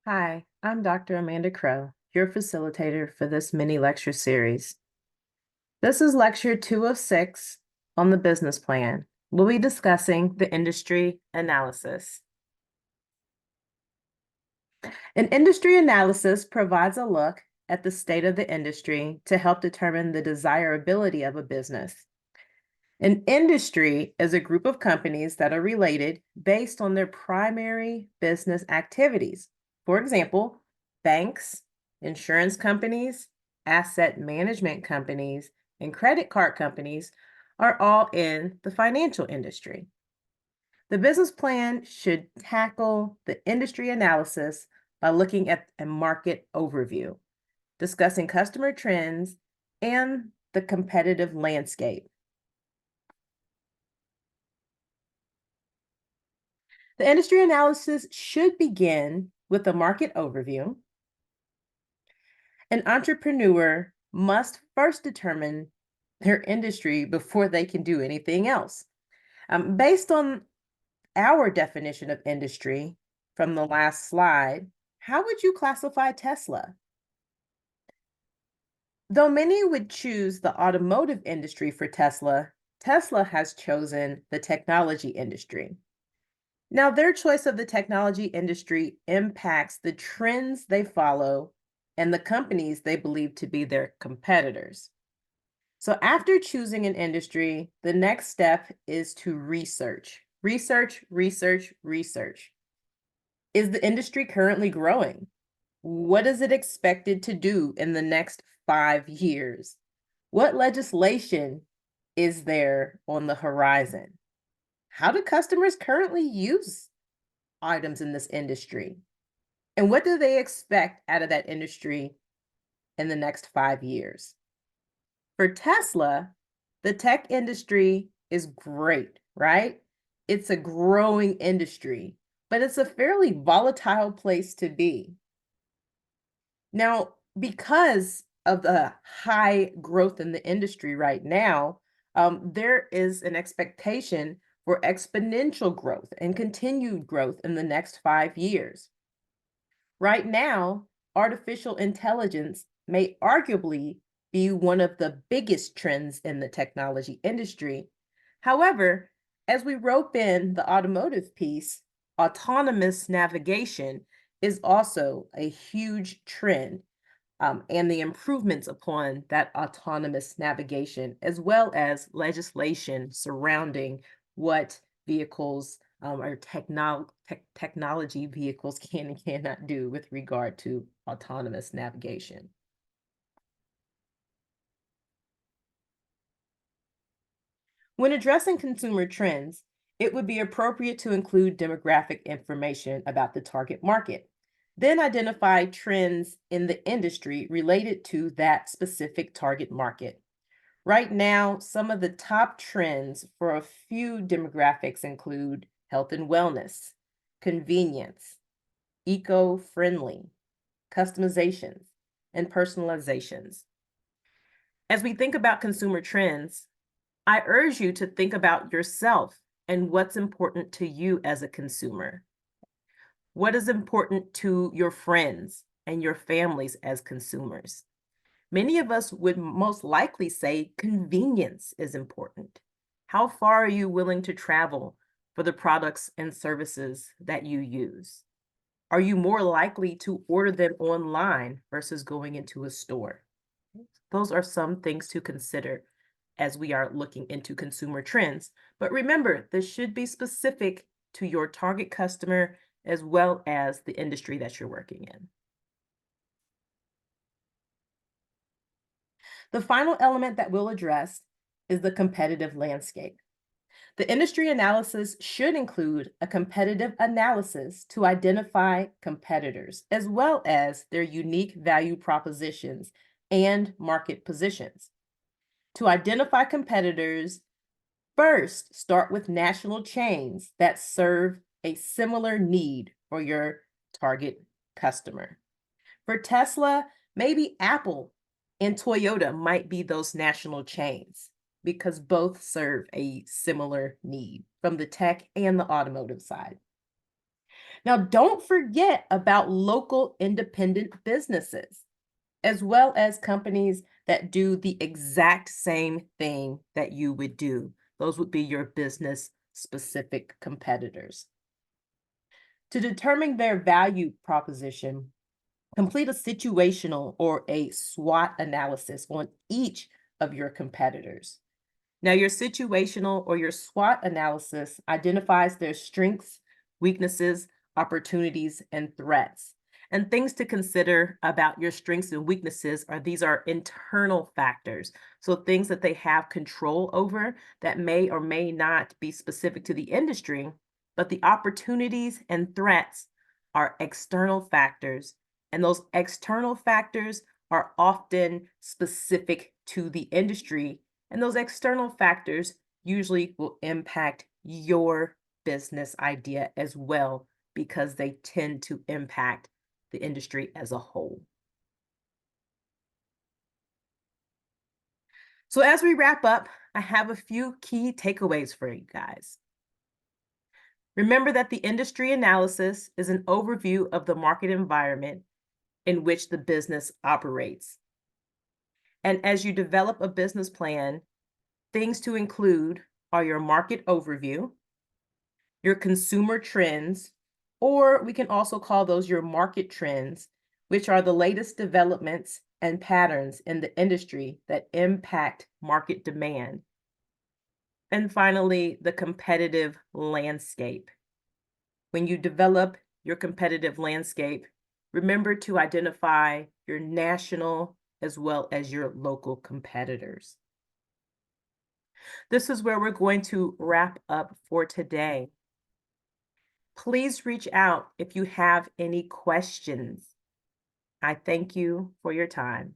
Hi, I'm Dr. Amanda Crow, your facilitator for this mini lecture series. This is lecture 2 of 6 on the business plan. We'll be discussing the industry analysis. An industry analysis provides a look at the state of the industry to help determine the desirability of a business. An industry is a group of companies that are related based on their primary business activities. For example, banks, insurance companies, asset management companies, and credit card companies are all in the financial industry. The business plan should tackle the industry analysis by looking at a market overview, discussing customer trends, and the competitive landscape. The industry analysis should begin with a market overview. An entrepreneur must first determine their industry before they can do anything else. Based on our definition of industry from the last slide, how would you classify Tesla? Though many would choose the automotive industry for Tesla, Tesla has chosen the technology industry. Now, their choice of the technology industry impacts the trends they follow and the companies they believe to be their competitors. So, after choosing an industry, the next step is to research. Research, research, research. Is the industry currently growing? What is it expected to do in the next 5 years? What legislation is there on the horizon? How do customers currently use items in this industry? And what do they expect out of that industry in the next 5 years? For Tesla, the tech industry is great, right? It's a growing industry, but it's a fairly volatile place to be. Now, because of the high growth in the industry right now, there is an expectation for exponential growth and continued growth in the next 5 years. Right now, artificial intelligence may arguably be one of the biggest trends in the technology industry. However, as we rope in the automotive piece, autonomous navigation is also a huge trend, and the improvements upon that autonomous navigation, as well as legislation surrounding what vehicles or technology vehicles can and cannot do with regard to autonomous navigation. When addressing consumer trends, it would be appropriate to include demographic information about the target market. Then identify trends in the industry related to that specific target market. Right now, some of the top trends for a few demographics include health and wellness, convenience, eco-friendly, customizations, and personalizations. As we think about consumer trends, I urge you to think about yourself and what's important to you as a consumer. What is important to your friends and your families as consumers? Many of us would most likely say convenience is important. How far are you willing to travel for the products and services that you use? Are you more likely to order them online versus going into a store? Those are some things to consider as we are looking into consumer trends. But remember, this should be specific to your target customer as well as the industry that you're working in. The final element that we'll address is the competitive landscape. The industry analysis should include a competitive analysis to identify competitors, as well as their unique value propositions and market positions. To identify competitors, first start with national chains that serve a similar need for your target customer. For Tesla, maybe Apple and Toyota might be those national chains because both serve a similar need from the tech and the automotive side. Now, don't forget about local independent businesses, as well as companies that do the exact same thing that you would do. Those would be your business specific competitors. To determine their value proposition, complete a situational or a SWOT analysis on each of your competitors. Now, your situational or your SWOT analysis identifies their strengths, weaknesses, opportunities, and threats. And things to consider about your strengths and weaknesses are these are internal factors. So, things that they have control over that may or may not be specific to the industry, but the opportunities and threats are external factors. And those external factors are often specific to the industry, and those external factors usually will impact your business idea as well because they tend to impact the industry as a whole. So, as we wrap up, I have a few key takeaways for you guys. Remember that the industry analysis is an overview of the market environment in which the business operates. And as you develop a business plan, things to include are your market overview, your consumer trends, or we can also call those your market trends, which are the latest developments and patterns in the industry that impact market demand. And finally, the competitive landscape. When you develop your competitive landscape, remember to identify your national as well as your local competitors. This is where we're going to wrap up for today. Please reach out if you have any questions. I thank you for your time.